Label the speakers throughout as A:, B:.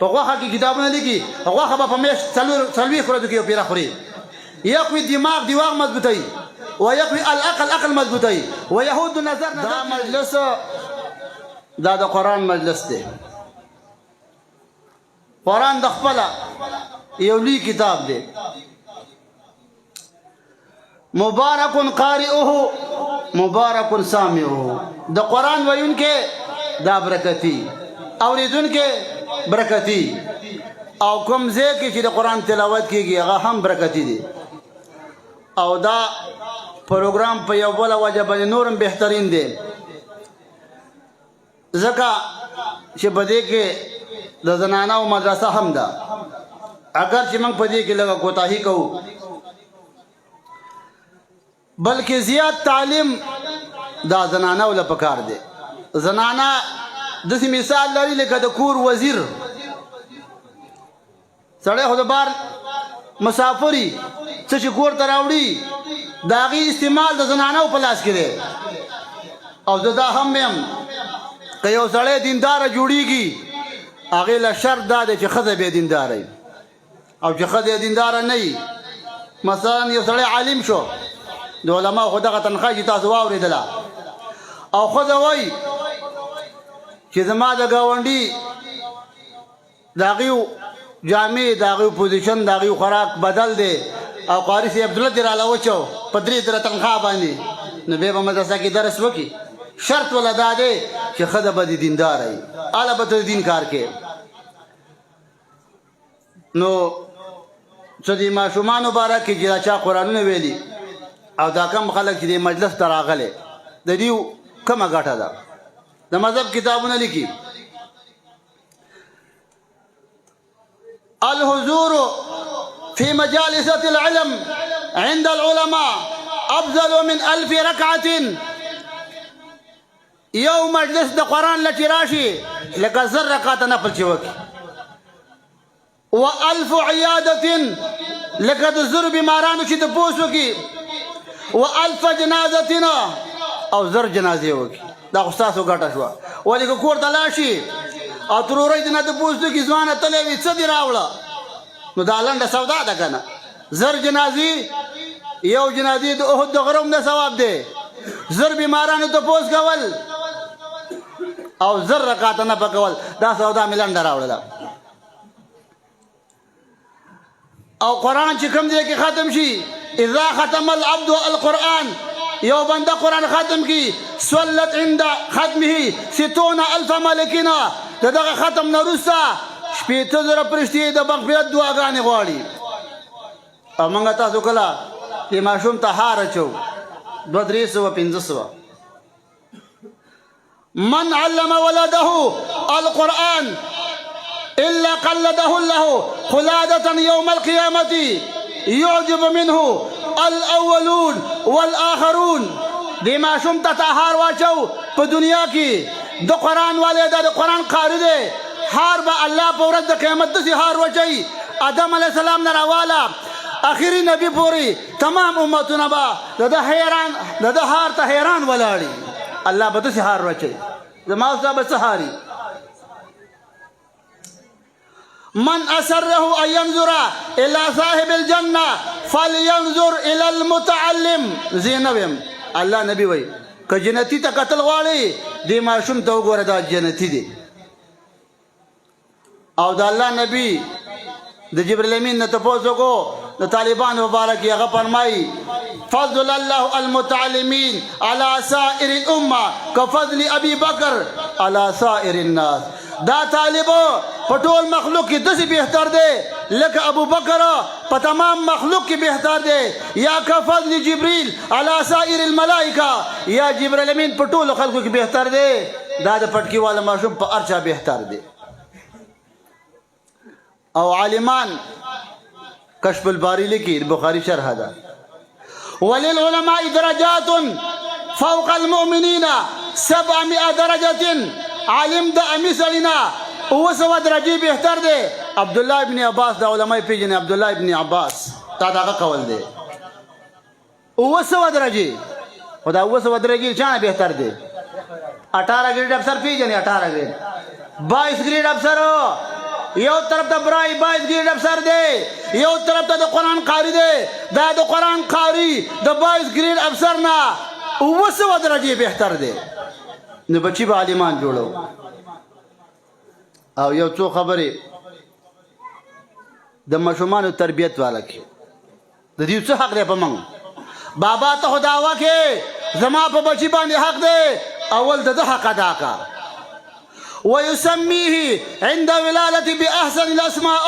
A: په غوښه کې کتابونه لیکي غوښه به په میاشت څلوېښت ورځو کې یو پیره خوري یقوي دماغ مضبوطوي ويقوي عقل مضبوطوي ويهود نظر دا مجلس دا د قرآن مجلس دی قرآن د خپله یو لوی کتاب دی مبارک قارئه مبارک سامعه د قرآن ویونکې دا برکتي اوریدونکې برکتي او کوم ځای کې چې د قرآن تلاوت کېږي هغه هم برکتي دی او دا پروګرام په یو بله وجه باندې نورم بهترین دی ځکه چې په دې کې د زنانو مدرسه هم ده اگر چې موږ په دې کې لږه کوتاهي کوو بلکې زیات تعلیم دا زنانو له پکار دی زنانه داسې مثال لري لکه د کور وزیر سړی خو د بار مسافري څه چې کور ته راوړي د هغې استعمال د زنانو په لاس کې دی او زه دا هم یم که یو سړی دینداره جوړیږي هغې له شرط دا دی چې ښځه بې دینداره وي او چې ښځه دینداره نه وي مثلا یو سړی عالم شو د علماو خو دغه تنخواه چې تاسو واورېدله او ښځه وایي چې زما د ګاونډي د هغې جامې د هغې پوزیشن د هغې خوراک بدل دی او قاري صاحب عبدالله دې راله وچو په 3 تنخواه باندې نو بیا به مدرسه کې درس وکړي شرط ولا دا دی چې ښځه به د دینداره وي هله به ته د دین کار کوې نو څه د ماشومانو باره کې چې دا چا قرآنونه ویلي او دا کم خلک چې د مجلس ته راغلی د دې کمه ګټه ده د مذهب کتابونه لیکي الحضور في مجالس العلم عند العلماء افضل من 1000 ركعه یو مجلس د قرآن لچې راشي لکه 1000 رکعته نفل چې وکړي و1000 عیادة لکه د 1000 بیمارانو چې تپوس وکړي و1000 جنازتنا او 1000 جنازې وکړي دا خو ستاسو ګټه شوه ولې که کور ته لاړ شي او ترورۍ دې نه تپوس وکړي ځوانه تللی وي څه دې راوړه نو دا لنډه سودا ده که نه 1000 جنازې یو جنازې د احد د غره هم د ثواب دی 1000 بیمارانو تپوس کول او 1000 رکعته نه پکول دا سودا مې لنډه راوړله او قرآن چې کوم ځای کې ختم شي اذا ختم العبد القرآن یو بنده قرآن ختم کی سولت عند ختمه 60000 ملکنا دغه ختم نه وروسته 18000 فرشتې د مغفرت دعاګانې غواړي او موږ تاسو کله چې ماشوم ته هار اچو 200-300-500 من علم ولده القرآن إلا قلده الله قلادة يوم القيامة يعجب منه الأولون والآخرون دې ماشوم ته هار واچو په دنیا کې د قرآن والے د قرآن قاری دی هار به الله په ورځ د قیامت داسې هار واچوي آدم علیه السلام نه راواله آخري نبي پورې تمام امتونه به د ده هار ته حیران ولاړي الله به داسې هار واچوي زما ستا به څه هاري من أسره أن ينظر إلى صاحب الجنة فلينظر إلى المتعلم زينبهم الله نبي وي كجنتي تقتل غالي دي ما شم توغور دا جنتي دي او دا الله نبي د جبريل امين نه تاسو کو د طالبان مبارک یې فرمایي فضل الله المتعلمين على سائر الامه كفضل ابي بكر على سائر الناس دا طالبو په ټول مخلوق کې داسې بهتر دی لکه ابو بکر په تمام مخلوق کې بهتر دی یا کفضل جبريل على سائر الملائکه یا جبريل امین په ټول خلقو کې بهتر دی دا د پټکی والا ماشوم په ارچا بهتر دی او عالمان کشف الباری لیکي بخاری شرح ده وللعلماء درجات فوق المؤمنين 700 درجه عالم د امثلنا هو سوا درجه بهتر دی عبد الله ابن عباس د علماء پیژنې عبد الله ابن عباس تا دا قول دی هو سوا درجه خدا هو سوا درجه چا بهتر دی 18 گریډ افسر پیژنې 18 گریډ 22 گریډ افسر یو طرف ته برای 22 ګریډ افسر دی، یو طرف ته د قرآن قاری دی. دا د قرآن قاری د 22 ګریډ افسر نه 200 درجې بهتر دی. نو بچي به عالمان جوړو. او یو څو خبرې د ماشومانو تربیت والا کې د دې څه حق دی په موږ. بابا ته خو دعوه کې زما په بچي باندې حق دی، اول د حق ادا کا. ويسميه عند ولادته بأحسن الأسماء،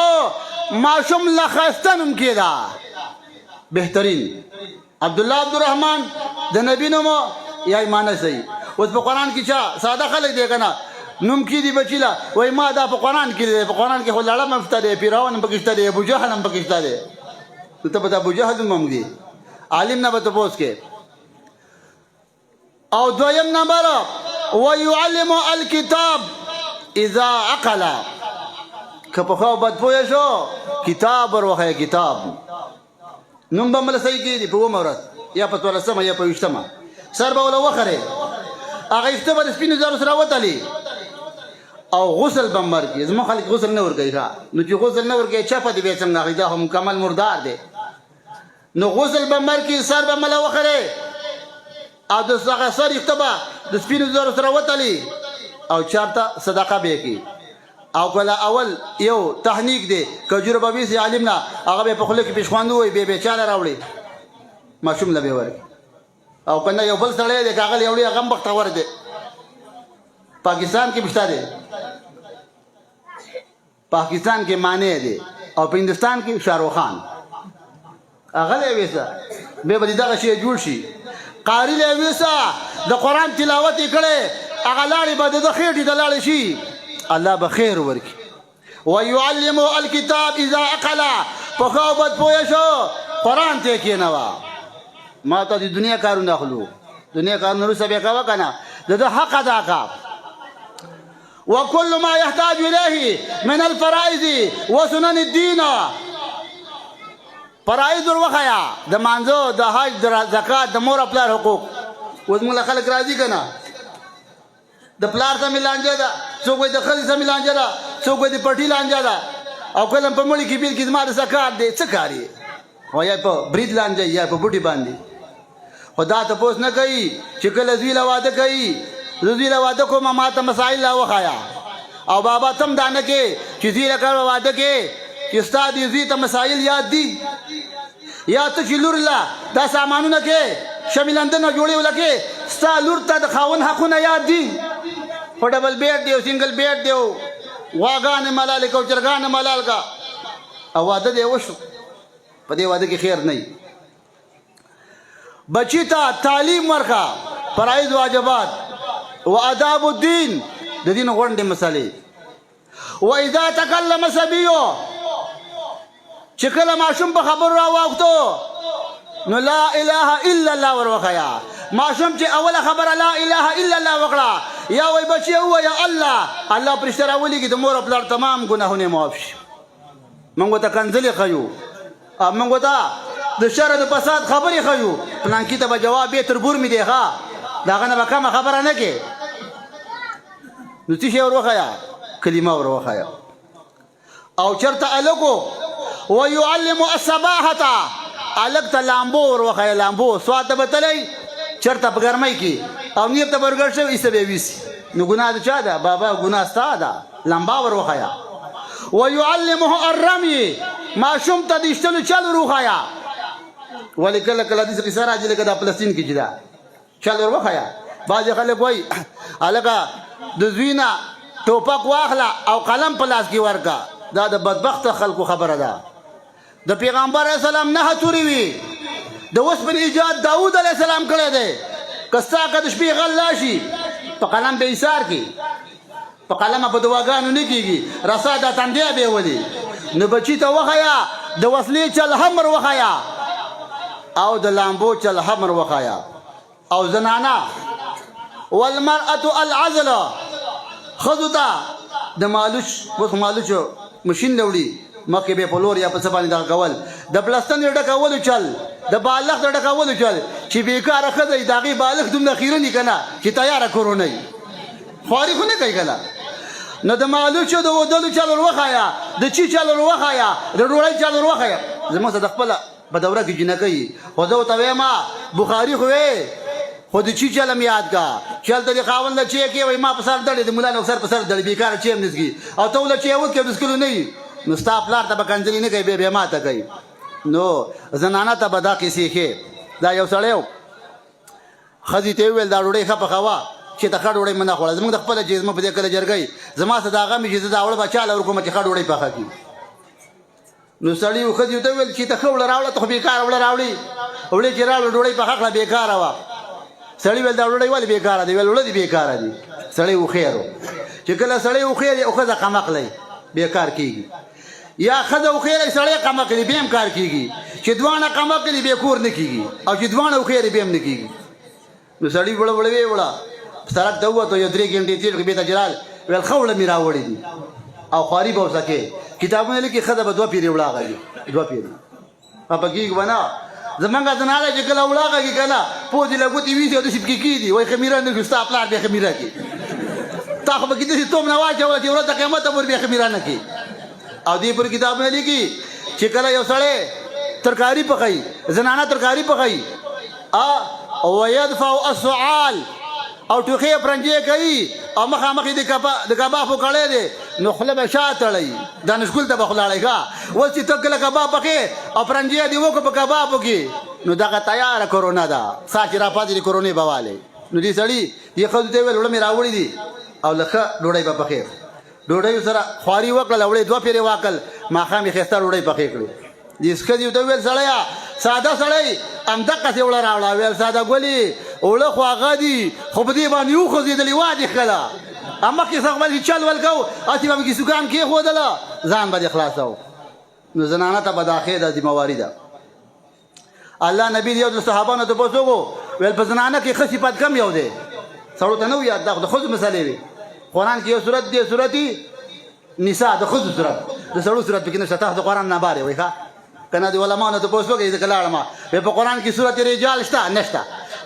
A: ماشوم لخسته نوم کېدا بهترین. عبدالله عبدالرحمن د نبی نوم یا ایمان صحیح. اوس په قرآن کې چا ساده خلک دی که نه نوم کې دی بچی لا وایي ما دا په قرآن کې دی. په قرآن کې خو لړم هم شته دی، فرعون هم پکې شته دی، ابوجهل هم پکې شته دی. نو ته به د ابوجهل نوم هم دی، عالم نه به تپوس کې. او دویم نمبر ويعلم الكتاب اذا عقل، که په خو بد پوه شو کتاب ورخه کتاب نوم به مل صحیح کېږي په عمر یا په 13 یا په 20 سر به ولا وخره هغه افته به سپینو زرو سره وتلی او غسل به مر کې. زما خلک غسل نه ورګي ښا، نو چې غسل نه ورګي چا په دې به څنګه غیدا هم مکمل مردار دی. نو غسل به مر کې سر به مل وخره او د څنګه سر اختبا د سپینو زرو سره وتلی او چارته صدقه به کی. او کله اول یو تحنیک دی کجوره به وی عالم نه هغه به په خله کې پښخواندو وي به چاله راوړي ماشوم لبه ورکی. او کنه یو بل سړی دی کاغل یوړي هغه وخت ور دی پاکستان کې بشتا دی، پاکستان کې معنی دی او په هندستان کې شاهرخ خان هغه له ویسا به بل دغه شی جوړ شي. قاری له ویسا د قرآن تلاوت کړي هغه لاړې به د خېټې د لاړې شي الله به خیر ورکي. ويعلم الكتاب اذا عقل، په خو بد پوه شو قرآن ته کېنوا. ما ته د دنیا کارونه اخلو، دنیا کارونه رسې به کا کنه د حق ادا کا. وكل ما يحتاج اليه من الفرائض وسنن الدين، فرائض ورخیا د مانزو د حج د زکات د مور خپل حقوق. اوس موږ خلک راضي کنه د پلار سره ملانجه ده، څوک د خالي سره ملانجه ده، څوک د پټی لانجه ده. او کله په مړي کې بیل کې زما د زکات دی څه کاری وای په برید لانجه یا په بوټي باندې. خدا ته پوس نه کوي چې کله زوی له واده کوي زوی له واده کوم ما ته مسائل لا وخایا او بابا تم دانه کې چې زوی له کار واده کې چې استاد زوی ته مسائل یاد دي یا ته چې لور الله دا سامانونه کې شاملندنه جوړي ولکه ستا لور ته د خاون حقونه یاد دي. په ډبل بیډ دیو سنگل بیډ دیو واغان ملال کو چرګان ملال کا او واده دی وشو په دې واده کې خیر نه. بچی ته تعلیم ورکا، فرائض واجبات و آداب الدین د دین غونډې مسلې. و اذا تکلم سبیو، چې کله ماشوم په خبر را واغتو نو لا اله الا الله ورخیا. ماشوم چې اوله خبره لا اله الا الله وکړه یا وای بچي هو یا الله الله پرشتہ راولي کې د مور خپل تمام ګناهونه معاف شي. موږ ته کنځلې خيو، موږ ته د شر د فساد خبرې خيو، پلان کې ته جواب به تربور می دی ها داغه نه کومه خبره نه کې. نو څه ورخیا کلمه ورخیا. او چرته الکو ويعلم السباحه، الک ته لامبو ورخیا، لامبو سواد بتلای چرته په ګرمۍ کې او نیت ته برګر شو ایسه به ویسی. نو ګناه د چا ده؟ بابا ګناه ستا ده، لامبا ورخیا. ويعلمه الرمي، ماشوم ته د اشتلو چل ورخیا. ولی کله کله د قصه راځي لکه د فلسطین کې جدا چل ورخیا. بعض خلک وای الکه د زوینا ټوپک واخلا او قلم په لاس کې ورکا، دا د بدبخت خلکو خبره ده. د پیغمبر اسلام نه توري وی د وسبن ایجاد داوود علیه السلام کړی دی. کستا که د شپې غل لاشي په قلم به ایثار کی، په قلم په دواګانو نه کیږي، رسا د تندیا به ولي. نو بچی ته وخیا د وسلې چل همر وخیا او د لامبو چل همر وخیا. او زنانا والمرأة العزل، خذتا د مالوش وس مالوش ماشين لوړي مکه به پلور یا په سبانه دا کول، د پلاستن ډکول چل، د بالغ ډکول چل چې بیکاره خدای داغي بالغ دومره خیره نه کنه چې تیار کورونه خوري خو نه کوي کنه. نو د مالوچو د ودلو چلول وخایا د چی چلول وخایا د ډوړی چلول وخایا زموږ د خپل په دوره کې جنکې خو زه ورته وایم بخاري خو وې خو د چی چلم یاد کا چل د خاوند له چی کې وای ما په سر دړې د مولا نو سر په سر دړې بیکار چی هم نسګي او ته ول چی و کې بسکلو نه نو ستا پلار ته به کنځلې نه کوي به ما ته کوي نو زنانه ته به دا کیسې ښې دا یو سړی ښځې ته وویل دا ډوډۍ ښه پخوه چې ته ښه ډوډۍ مه نه خوړه زموږ د خپله چې زما په دې کله جرګۍ زما څه د هغه مې چې زه دا وړه به چاله ورکوم چې ښه ډوډۍ پخه کړي نو سړي ښځې ته وویل چې ته ښه وړه راوړه ته خو بېکاره وړه راوړې وړې چې راوړه ډوډۍ پخه کړه بېکاره وه سړي ویل دا ډوډۍ ولې بېکاره دی ویل وړه دې بېکاره دي سړی هوښیار و چې کله سړی هوښیار او ښځه قمقلی بېکار کېږي یا ښځه هوښیارې سړی قمقلی بیا هم کار کېږي چې دواړه قمقلي بې کور نه کېږي او چې دواړه هوښیارې بیا هم نه کېږي نو سړي وړه وړه ویې وړه سړک ته ووتو یو 3 ګنټې تېر کړې بېرته جلال ویل ښه وړه مې راوړې دي او خواري به ورسه کې کتابونه لیکي ښځه به 2 پیرې وړه غږي 2 پیرې په کېږي به نه زمونږ زنانه چې کله وړه غږي که نه پوه دې له ګوتې ویسي او داسې پکې کېدي وایي خمیره نه کړي ستا پلار بیا خمیره کړي تا خو پکې داسې توم نه واچوله چې ورځ د قیامته پورې بیا خمیره نه کړي او دې پورې کتابونه لیکي چې کله یو سړی ترکاري پخوي زنانه ترکاري پخوي ويدفع السعال او ټوخې پرنجې کوي او مخامخ د کباب وکړی دی نو خوله به شا تړی دا نسکول ته به خولاړی ښه اوس چې ته کله کباب پخې او پرنجې دې وکړو په کبابو کې نو دغه تیاره کرونا ده سا چې راپاتې د کورونې به والی نو دې سړي دې ښځو ته ویل وړه مې راوړي دي او له ښه ډوډۍ به پخې ډوډۍ سره خواري وکړله وړې 2 پیرې واکل ماښام یې ښایسته ډوډۍ پخې کړې دې ښځې ته ویل سړیه ساده سړی همدقسې وړه راوړه ویل ساده ګلې وړه خو هغه دي خو په دې باندې وخوځېدلې وا دې ښله مخکې څه خپل چل ول کو هسې به مې سوکان کېښودله ځان به دې خلاصو نو زنانه ته به دا ښې ده ذمهواري ده الله نبي د یو د صحابانو تپوس وکړو ویل په زنانه کې ښه صفت کم یو دی سړو ته نه وي یاد دا خو د ښځو مسلې وي قرآن کې یو صورت دی صورت نساء د ښځو صورت د سړو صورت پکې نشته تاسو د قرآن نه بارې وایي ښه که نه د علماؤنو تپوس وکړئ ځکه لاړم وایي په قرآن کې صورت رجال شته نشته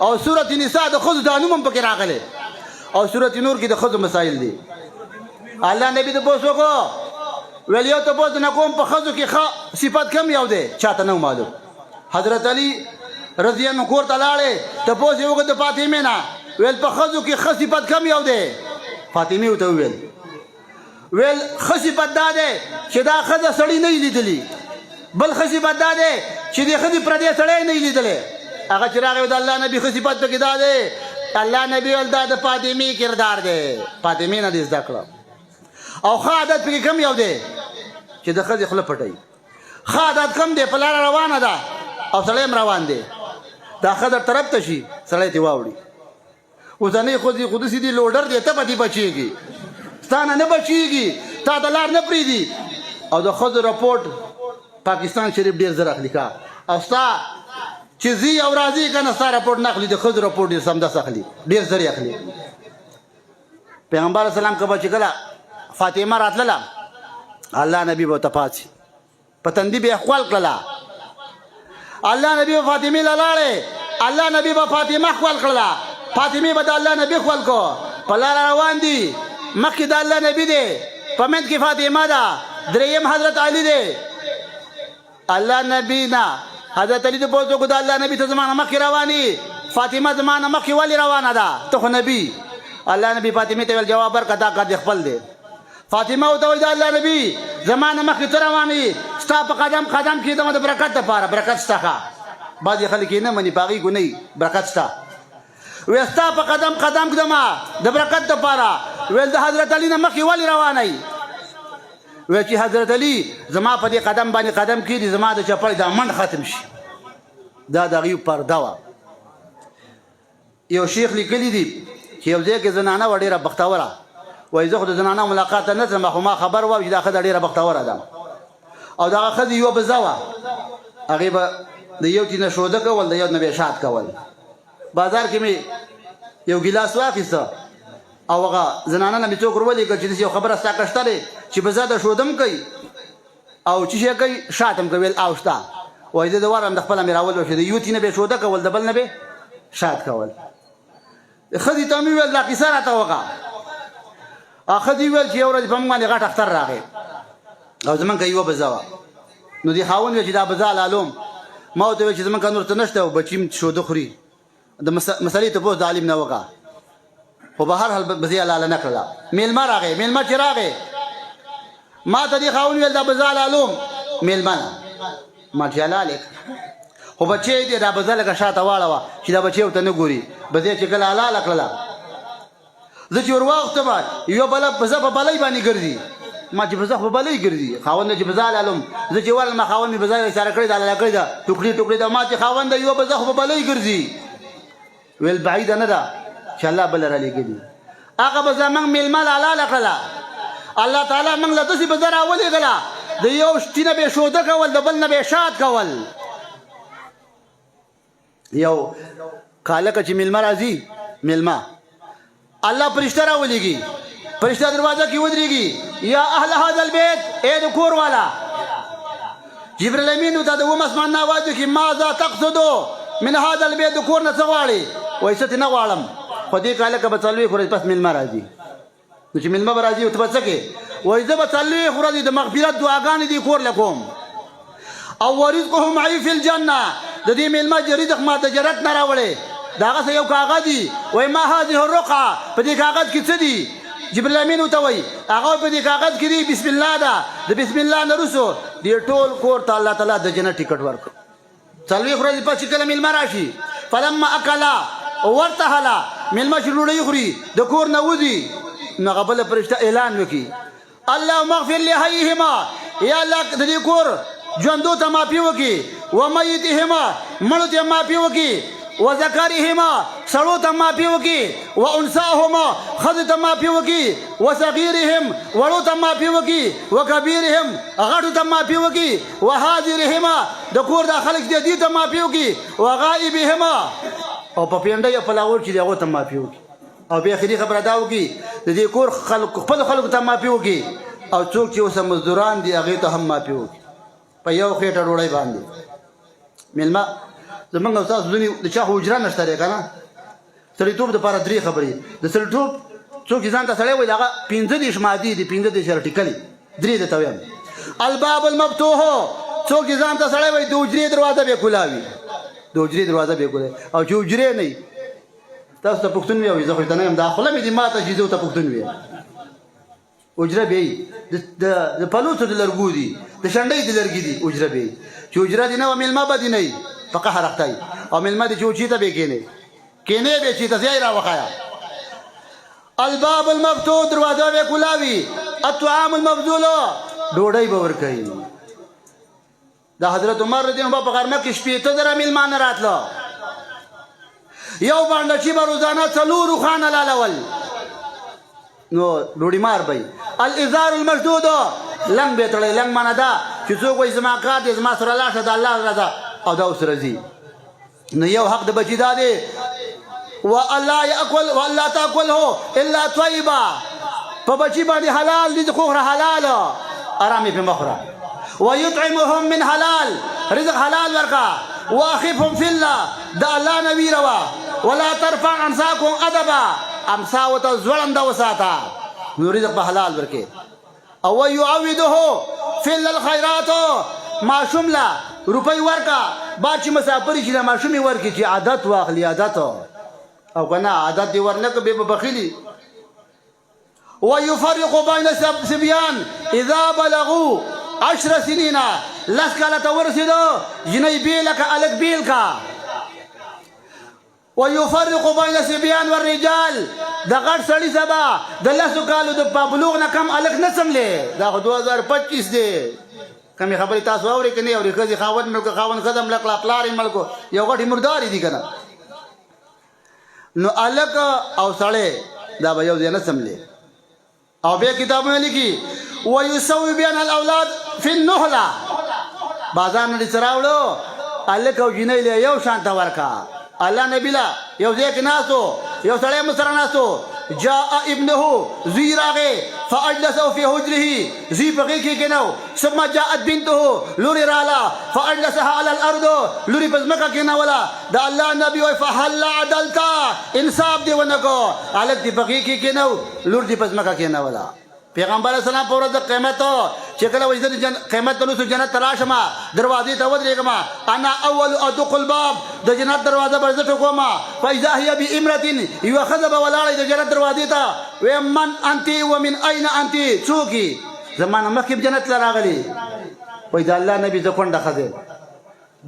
A: او صورت نساء د ښځو دا نوم هم پکې راغلی او صورت نور کې د ښځو مسایل دي الله نبي تپوس وکړو ویل یو تپوس نه کوم په ښځو کې ښه صفت کم یو دی چاته نه معلوم حضرت علي رضی الله عنه کور ته لاړې تپوس یې وکړو د فاطمې نه ویل په ښځو کې ښه صفت کم یو دی فاطمې ورته وویل ښه صفت دا دی چې دا ښځه سړي نه یې لیدلي بل ښه صفت دا دی چې د ښځې پردی سړی نه یې لیدلی هغه چې راغی د الله نبي ښه صفت پکې دا دی الله نبي ویل دا د فاطمې کردار دی فاطمې نه دې زده کړه او ښه عادت پکې کم یو دی چې د ښځې خوله پټوي ښه عادت کم دی په لاره روانه ده او سړی هم روان دی دا ښه در طرف ته شي سړی ترې واوړي اوسنۍ ښځې خو داسې دي لوډر دی ته به دې بچېږي ستا نه بچېږي تا د لار نه پرېږدي او د ښځو رپورټ پاکستان شریف ډېر زر اخلي کا او ستا چې ځي او راځي که نه ستا رپورټ نه اخلي د ښځو رپورټ ډېر سمدس اخلي ډېر زر یې اخلي پیغمبر اسلام که به چې کله فاطمه راتلله الله نبي به ورته پاڅي په تندي به یې ښکل کړله الله نبي به فاطمې له لاړې الله نبي به فاطمه ښکل کړله فاطمې به د الله نبي ښکل کو په لاره روان دي مخکې د الله نبي دی په منځ کې فاطمه ده دریم حضرت علي دی الله نبي نه حضرت علي ته پوښتنه وکړه د الله نبي ته زمانه مخکې رواني فاطمه زمانه مخکې ولې روانه ده ته خو نبي الله نبي فاطمې ته ویل جواب ورکړه دا کار دې خپل دی فاطمه ورته وایي د الله نبي زمانه مخکې ته رواني ستا په قدم قدم کېدم د برکت دپاره برکت شته ښه بعضې خلک یې نه مني په هغې ګونۍ برکت شته وی ستا په قدم قدم کېدم د برکت دپاره ویل د حضرت علي نه مخکې ولې روانئ وی چې حضرت علي زما په دې قدم باندې قدم کېږي زما د چپړې دا منډ ختم شي دا د هغې پرده وه یو شیخ لیکلی دي چې یو ځای کې زنانه وه ډېره بختوره وایي زه خو د زنانه ملاقات ته نه ځم خو ما خبر وه چې دا ښځه ډېره بختوره ده او دغه ښځې یوه بزه وه هغې به د یو تي نه شوده کول د یو نه به شات کول بازار کې مې یو ګیلاس واخیسته او هغه زنانه نه مې څوک ورولېږه چې داسې یو خبره ستا که شته دی چې بزه د شودم کوي او چې شی کوي شات هم کوي او شته وایي زه د وار هم د خپله مې راول وشي د یو تي نه به شوده کول د بل نه به شات کول ښځې ته مې وویل دا کیسه راته وکړه ښځې ویل چې یو ورځ په موږ باندې غټ اختر راغی او زمونږ یوه بزه وه نو دې خاوند ویل چې دا بزه حلالوم ما ورته ویل چې زمونږ نور څه نشته او بچي م شوده خوري د مسلې تپوس د عالم نه وکړه خو به هر حال بزې حلاله نه کړله میلمه راغی میلمه چې راغی ما ته دې خاوند ویل دا بزه حلالوم میلمه نه ما چې حلالې خو بچی دې دا بزه لکه شاته واړوه چې دا بچی ورته نه ګوري بزې چې کله حلاله کړله زه چې ور واوښتم یوه بله بزه په بلۍ باندې ګرځي ما چې بزه په بلۍ ګرځي خاوند چې بزه حلالوم زه چې ورلم خاوند مې بزه اشاره کړې ده حلاله کړې ده ټوکړي ټوکړي ده ما چې خاوند یوه بزه خو په بلۍ ګرځي ویل بعیده نه ده چې الله بله رالیږلي هغه بزه موږ میلمه حلاله کړله الله تعالی موږ له داسې بزه راولېږله د یو شتي نه به شوده کول د بل نه به شاد کول یو کالکه چې میلمه راځي میلمه الله فرشته راولېږي فرشته دروازه کې ودرېږي یا اهل هذا البيت اے د کور والا جبرائیل امین ته د اوم اسمان نه آواز وکړي ماذا تقصدو من هذا البيت د کور نه څه غواړې وایي څه نه غواړم خو دې کالکه به څلوېښت ورځې پس میلمه راځي نو چې میلمه به راځي ته به څه کوې وایي زه به څلوېښت ورځې د مغفرت دعاګانې دې کور له کوم او ورزقه معي فی الجنه د دې میلمه رزق ما د جنت نه راوړې د هغه څه یو کاغذ دي وایي ما هذه الرقعه په دې کاغذ کې څه دي جبرائیل امین ورته وایي هغه په دې کاغذ کې دي بسم الله ده د بسم الله نه وروستو دې ټول کور ته الله تعالی د جنت ټکټ ورکړ څلوېښت ورځې پس چې کله میلمه راشي فلما اکلا ورتهلا میلمه چې ډوډۍ خوري د کور نه وځي نو هغه بله فرشته اعلان وکړي اللهم اغفر لحیهما یا الله د دې کور ژوندو ته معافي وکړي ومیتهما مړو ته معافي وکړي وذکرهما سړو ته معافي وکړي وانثاهما ښځو ته معافي وکړي وصغیرهم وړو ته معافي وکړي وکبیرهم غټو ته معافي وکړي وحاضرهما د کور دا خلک چې دي ته معافي وکړي وغائبهما او په پینډۍ او په لاهور چې دي هغو ته معافي وکړي او بیا اخري خبره دا وکړي د دې کور خپلو خلکو ته معافي وکړي او څوک چې اوس مزدوران دي هغې ته هم معافي وکړي په یو خېټه ډوډۍ باندې میلمه زمونږ او ستاسو ځینې د چا خو حجره نشته دی که نه سړیتوب دپاره درې خبرې د سړیتوب څوک چې ځان ته سړی وایي د هغه 15 مادې دي 15 ټیکلې درې درته ویم الباب المفتوح څوک چې ځان ته سړی وایي د حجرې دروازه به کلا وي د حجرې دروازه به کلا او چې حجرې نه وي تاسو ته پښتون وي او زه خو ته نه یم دا خوله مې دي ما ته چې زه ته پښتون وي حجره به وي د پلوڅو د لرګو دي د شنډۍ د لرګي دي حجره به وي چې حجره دي نه وه میلمه به دي نه وي په قهر اخته وي او میلمه دي چې اوچي ته به کېنې کېنې به چې ته ځای راوښایه الباب المفتوح دروازه به کلا وي الطعام المبذول ډوډۍ به ورکوي د حضرت عمر رضی الله عنه په غرمه کې 15 میلمانه راتله یو باندې چې به روزانه 4 خانه لالول نو ډوډۍ مار به الازار المشدود لنګ به تړی لنګ معنی دا چې څوک وایي زما کار دی زما سره لاړ شه د الله رضا او دا اوس راځي نو یو حق د بچي دا دی والله یاکل والله تاکله الا طیبه په بچي باندې حلال دي خو حلال ارامي په مخره ويطعمهم من حلال رزق حلال ورکا واخفهم في الله دا الله نبی روا ولا ترفع امساكم ادبا امسا وت زړم دا وساته نو رزق په حلال ورکه او يعوده في الخيرات ما شملا روپۍ ورکا با چې مسافر شي دا ماشومې ورکي چې عادت واخلي عادت او کنه عادت دی ورنه که به بخیلی ويفرق بين الصبيان اذا بلغوا 10 سنين لس کاله ته ورسېدو جنۍ بیلکه الک بیل کا ويفرق بين الصبيان والرجال د غټ سړي سبا د لسو کالو د بلوغ نه کم الک نه سملې دا 2025 دی کمی خبرې تاسو اورئ که نه اورئ ښځې خاوند ملکو خاوند ښځه ملکړه پلار یې ملکو یو غټې مردارې دي که نه نو الک او سړی دا به یو ځای نه سملې او بیا کتابونه لیکي ويسوي بين الاولاد في النهله بازار نه دې څه راوړو الک او جنۍ له یو شان ته ورکا الله نبی لا یو ځای کې ناستو یو سړی مسره ناستو جاء ابنه زوی راغی فاجلسه في حجره زی پغی کی کنو ثم جاءت بنته لوري رالا فاجلسها على الارض لوري پزمکا کنا ولا دا الله نبی وای فهل عدلتا انصاف دی ونکو الک دی پغی کی کنو لور دی پزمکا کنا ولا پیغمبر اسلام پر د قیامت چې کله وځي قیامت نو جنت تراشما دروازې ته ودرېګما انا اول ادخل الباب د جنت دروازه پر زټ کوما فاذا هي بامراه يخذب ولاړ د جنت دروازې ته و من انت ومن اين انت څوکي زمانه مخکې جنت لراغلي وای دا الله نبی ځکونډه خزه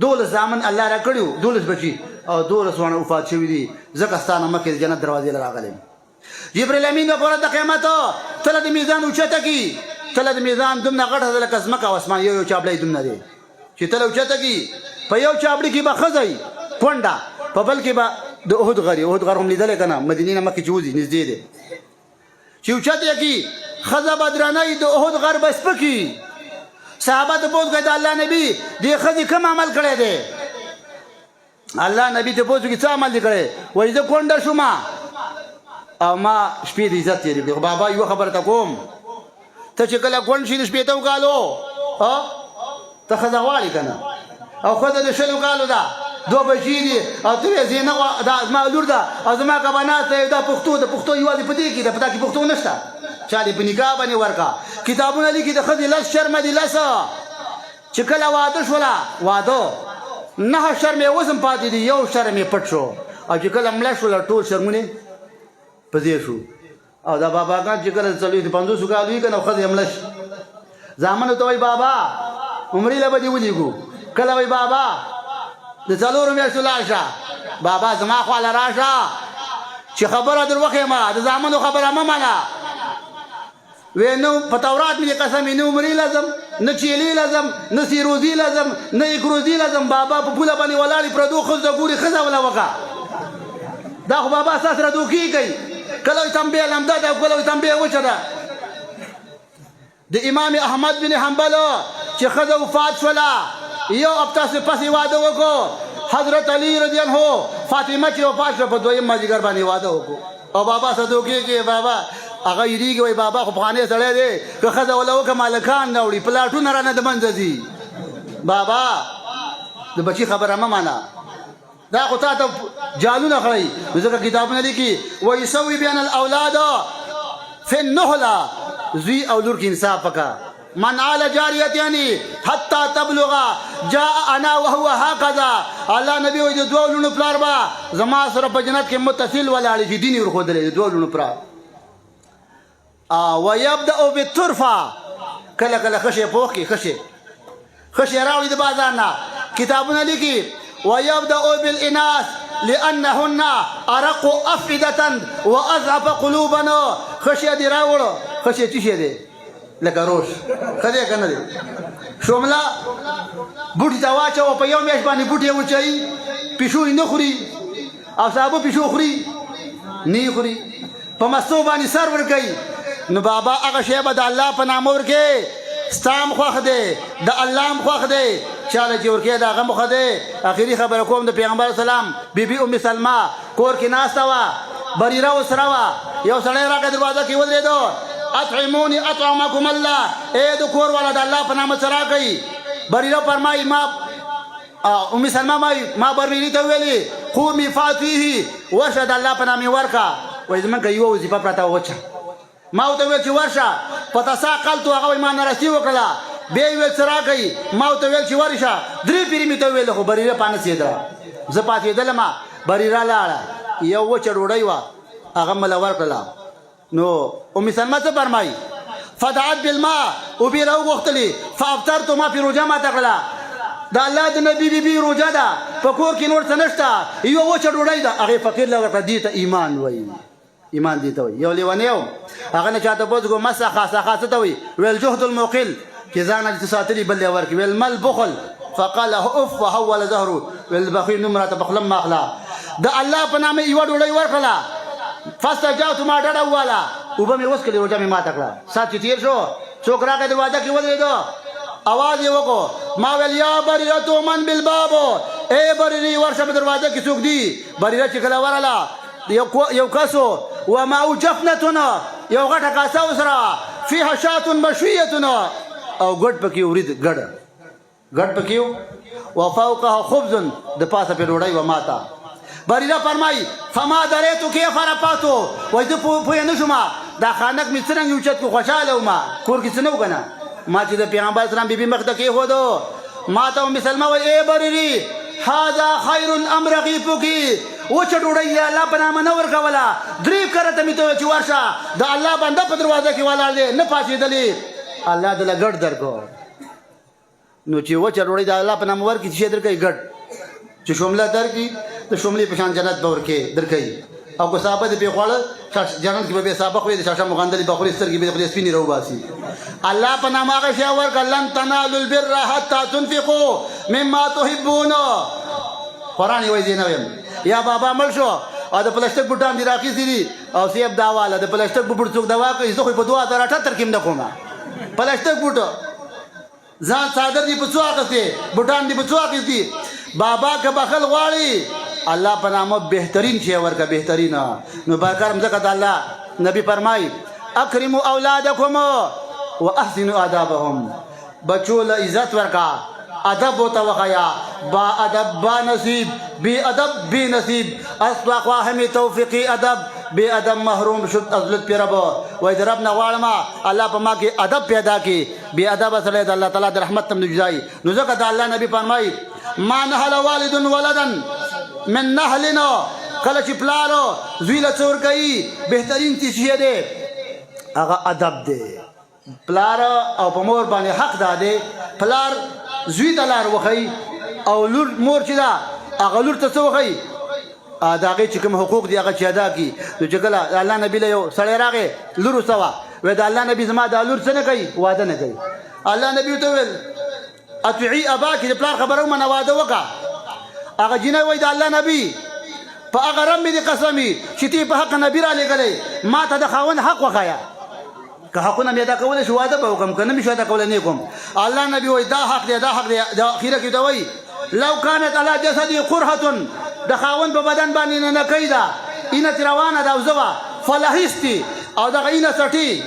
A: دول زامن الله را کړیو دولس بچي او دولس ونه وفات شوی دي ځکه ستانه مخکې جنت دروازې لراغلي جبريل امين په ورځ د قیامت تل د میزان اوچته کی تل د میزان دومره غټه د کزمکه او اسمان یو چابلې دومره دی چې تل اوچته کی په یو چابلې کې به خزای کونډه په بل کې به د احد غر هم لیدل کنه مدینه مکه چوزي نږدې دی چې اوچته کی خزا بدرانه د احد غر بس پکی صحابه ته پوښتنه کوي الله نبی دې خزي کوم عمل کړی دی الله نبی ته پوښتنه کوي څه عمل کړی وایي زه کونډه شوم او ما شپې د عزت تیرې کړې بابا یو خبره ته کوم ته چې کله کونډ شي د شپېتو کالو ته ښځه غواړې که نه او ښځه د شلو کالو ده دوه بچي دي او ته یې زینه دا زما لور ده او زما که بنات دی دا پښتو د پښتو یوازې په دې کې ده په دا کې پښتو نشته چا دې په نکاح باندې ورکړه کتابونه لیکي د ښځې لس شرمه دي لس چې کله واده شوله واده 9 شرمې اوس هم پاتې دي یو شرم یې پټ شو او چې کله مړه شوله ټول شرمونه پدې شو او دا باباګان چې کله 50 کالو یې کنه خو حمله زامن ته وای بابا عمرې له بدی ولېګو کله وای بابا د څلورو میاشتو لاشه بابا زما خو لا راشه چې خبره در وخه ما د زامنو خبره ما منه وینو په تورات مې قسم نه عمرې لازم نه چيلي لازم نه سیروزي لازم نه اکروزي لازم بابا په پوله باندې ولاړی پردو خو د ګوري خزه ولا وکا دا خو بابا سره دوکي کوي کله تنبیه لمده ده کله تنبیه وچه ده د امام احمد بن حنبل چې خزه وفات شوله یو هفته پسې واده وکړو حضرت علی رضی الله فاطمه چې وفات شوه په دویم مازدیګر باندې واده وکړو او بابا صدوقي کې بابا هغه یریږي وای بابا خو پخوانی سړی دی که خزه ولا وکړه مالکان نه وړي پلاټونه رانه د منځه ځي بابا د بچي خبره مه منه دا خو تا ته جالونه خړی ځکه کتابونه لیکي ویسوي بین الاولاد فی النهله زوی او لور کې انصاف وکړه من عال جاریتانی حتی تبلغ جاء انا وهو هكذا الله نبی وای د دوه لونو پلار با زما سره په جنت کې متصل ولاړ شي دین ورخودلې دوه لونو پلار ويبدا بالطرفه کله کله خشه پوخ کې خشه راوړي د بازار نه کتابونه لیکي ويبدا بالاناث لانهن ارق افئده واضعف قلوبنا خشه دی راوړو خشه چی شه دی لکه روش خدای کنه دی شوملا بوټي تا واچو په یو میاش باندې بوټي وچای پښو نه خوري او صاحب پښو خوري نه خوري په مستو باندې سر ور کوي نو بابا هغه شی به د الله په نام ورکه ستام خوخ دی د الله خوخ دی چاله چې ورکه دا غم خو دی اخیری خبر کوم د پیغمبر سلام بیبي ام سلمہ کور کې ناستا وا بریرا وسرا وا یو سړی راغی دروازه کې ودرېدو اطعموني اطعمكم الله اے د کور والا د الله په نام سره کوي بریرا فرمای ما ام سلمہ ما بریری ته ویلي قومي فاتيه وشهد الله په نام ورکا وای زمونږ یو وظیفه پراته وچه ما ته ویل چې ورشه پتا ساقل تو هغه ما نرسي وکړه به ویل سره کوي ما ته ویل چې ورشه درې پیری می ته ویل خو بریره پانه سیدرا ز پاتې دلما بریره لاړه یو وچ ډوډۍ وا هغه مل ورکړه نو ام سلمہ څه فرمای فدعت بالماء وبيرو غختلی فافطرت ما في روجه ما تکړه دا الله د نبی بي روجه ده په کور کې نور څه نشته یو وچ ډوډۍ ده هغه فقیر لږه دې ته ایمان وایي ایمان دي ته وي یو لیونیو هغه نه چاته بوزګو مسخه خاصه ته وي ویل جهد الموقل چې ځان دې ساتلی بل ورکی ویل مل بخل فقال اف وحول ظهره ویل بخیل نمره بخلم ما اخلا د الله په نامه یو ډوډۍ ورکړه فاستجابت ما ډډه والا وبه مې وسکلې روجه مې ما تکړه سات تیر شو څوک راغی دروازه کې ودرېدو आवाज یې وکړو ما ویل یا بریرة من بالباب اے بریری ورشه په دروازه کې څوک دی بریره چې کله ورله یو کسو وما جفنتنا یو غټه کاسه وسره فيها شاة مشوية او ګډ پکې ورید ګډ پکې وفوقها خبز د پاسه په ډوډۍ و ماتا بریده فرمای فما دريتو كيف رفاتو وای ته په نه شوما دا خانک می څنګه یو چت کو خوشاله وما کور کې څنګه وکنه ما چې د پیغمبر اسلام بیبي مخ ته کې هودو ما ته مسلمان وای اے بریری هذا خير ام رغيفك و چې ډوډۍ الله په نامه نه ورکولا درې کرته می ته چې ورشه د الله بنده په دروازه کې ولاړ دی نه پاتېدلی الله دې ګډ درکو نو چې و چې ډوډۍ د الله په نامه ورکې چې درکې ګډ چې شومله درکې د شوملې په شان جنت به ورکې درکې او که صحابه دې په خوړل جنت کې به صحابه خو دې شاشه مغندلې په خوري سترګې به خپل سپینې روباسي الله په نامه هغه شی ورک لن تنالوا البر حتى تنفقوا مما تحبون قرآن وایي دی نه یا بابا مړ شو او د پلاستیک بوټان دی راخیستي دي او سیب داواله د پلاستیک بوټ څوک دوا کوي زه خو په 2078 کې نه کومه پلاستیک بوټ ځان صادر دی په څو اخته بوټان دی په څو اخته بابا که بخل غواړي الله په نامه بهترین شی ورکه بهترین نو برکرم زکه د الله نبی فرمای اکرموا اولادکم واحسنوا آدابهم بچو له عزت ورکا ادب ہوتا وخایا با ادب با نصیب بی ادب بی نصیب اصلاح واهمی توفیقی ادب بی ادب محروم شد ازلت پی رب و در رب نغوالما اللہ پا ما کی ادب پیدا کی بی ادب اصلی دا اللہ تعالی در رحمت تم نجزائی نزکت دا اللہ نبی فرمائی ما نحل والد ولدن من نحلنا کلچ پلارو زویل چور کئی بہترین تیسیه دے اگا ادب دے پلار او په مور باندې حق داده پلار زوی ته لار وخی او لور مور چې دا هغه لور ته څه وخی دا هغې چې کوم حقوق دي هغه چې ادا کړي نو چې کله الله نبي له یو سړی راغی لور سوه وایي د الله نبي زما دا لور څه نه کوي واده نه کوي الله نبي ورته وویل اطیعي اباکې د پلار خبره ومنه واده وکړه هغه جینۍ وایي د الله نبي په هغه رب مې دې قسم وي چې تی په حق نبي رالېږلی ما ته د خاوند حق وښایه که حقونه مې ادا کولی شو واده به وکړم که نه مې شو ادا کولی نه کوم الله نبي وایي دا حق دی دا حق دی د اخیره کې ته وایي لو كانت على جسدي قرحة د خاوند په بدن باندې نه نکۍ ده اینه ترې روانه ده او زه وه فلهستي او دغه اینه څټي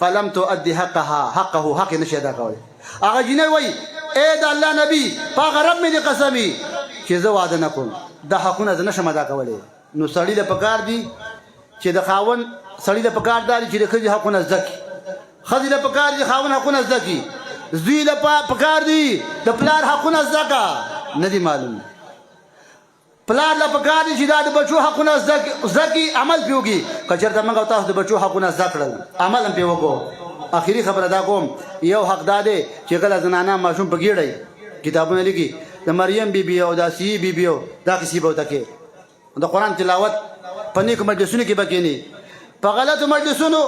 A: فلم تؤدي حقه حق یې نشي ادا کولی هغه جینۍ وایي ای د الله نبي په هغه رب مې دې قسم وي چې زه واده نه کوم دا حقونه زه نشم ادا کولی نو سړي له پکار دي چې د خاوند سړی له پکار داري چې د ښځې حقونه زده کړي ښځې له پکار دي خاوند حقونه زده کړي زوی له پکار دي د پلار حقونه زده کړه نه دي معلوم پلار له پکار دي چې دا د بچو حقونه زده کړي عمل پرې وکړي که چېرته موږ او تاسو د بچو حقونه زده کړل عمل هم پرې وکړو اخري خبره دا کوم یو حق دا دی چې کله زنانه ماشوم په ګېډی کتابونه لیکي د مریم بیبي او د اسیې بیبي دا کیسې به ورته کوي د قرآن تلاوت په نیکو مجلسونو کې به کښېني په غلطو مجلسونو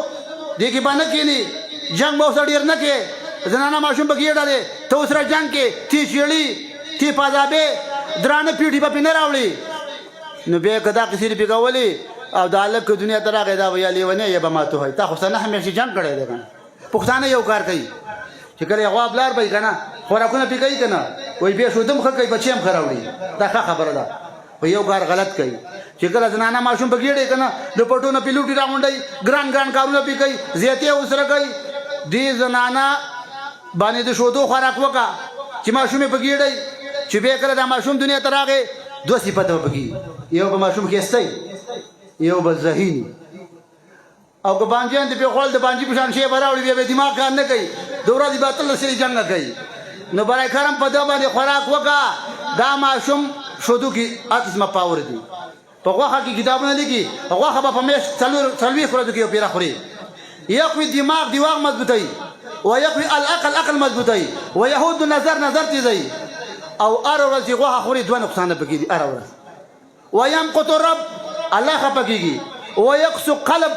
A: دې کې به نه کښېني جنګ به ورسره ډېر نه کې زنانه ماشوم به ګېډه دی ته ورسره جنګ کې تی شیړي تی پازابې درانه پیټي به پرې نه راوړي نو بیا که دا کیسې دې پرې کولې او دا هلک که دنیا ته راغی دا به یا لیونی یا به ماتو وایي تا خو سره نه همیشې جنګ کړی دی که نه پښتانه یو کار کوي چې کله یې غوا بلار به یي که نه خوراکونه پرې کوي که نه وایي بیا شودم ښه کوي بچې هم ښه راوړي دا ښه خبره ده په یو کار غلط کوي چې کله زنانه ماشوم په ګېډې که نه د پټو نه پې لوټي راغونډوي ګران ګران کارونه پې کوي زیاتې ورسره کوي دې زنانه باندې د شودو خوراک وکړه چې ماشوم یې په ګېډی چې بیا کله دا ماشوم دنیا ته راغی دوه صفته به پکې یو به ماشوم ښایستی یو به ذهین او که بانجیان دې پرې خوړل د بانجي په شان شی به راوړي بیا به دماغ کار نه کوي د ورځې به اتلس سلې جنګ کوي نو برای کرم په ده باندې خوراک وکړه دا ماشوم شودو کې هر قسمه پاور دي په غوښه کې کتابونه لیکي غوښه به په میاشت څلوېښت ورځو کې یو پیره خوري یقوي دماغ مضبوطوي ویقوي عقل مضبوطوي ویهود نظر تیزوي او هر ورځ چې غوښه خوري دوه نقصانه پکې دي هره ورځ ویمقت رب الله خفه کېږي ویقسو قلب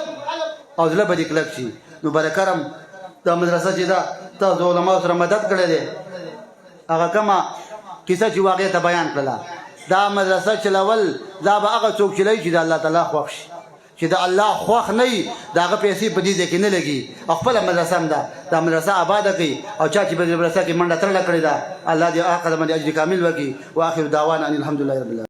A: او زړه به دې کلک شي نو بره کرم دا مدرسه چې ده تاسو علماو سره مدد کړی دی هغه کومه کیسه چې واقع ته بیان کړله دا مدرسه چلول دا به هغه څوک چلوي چې د الله تعالی خوښ شي چې د الله خوښ نه وي د هغه پیسې په دې ځای کې نه لګي او خپله مدرسه هم ده دا مدرسه آباده کړي او چا چې په دې مدرسه کې منډه ترړه کړې ده الله دې هغه باندې اجر کامل وکړي واخر دعوانا ان الحمدلله رب العالمین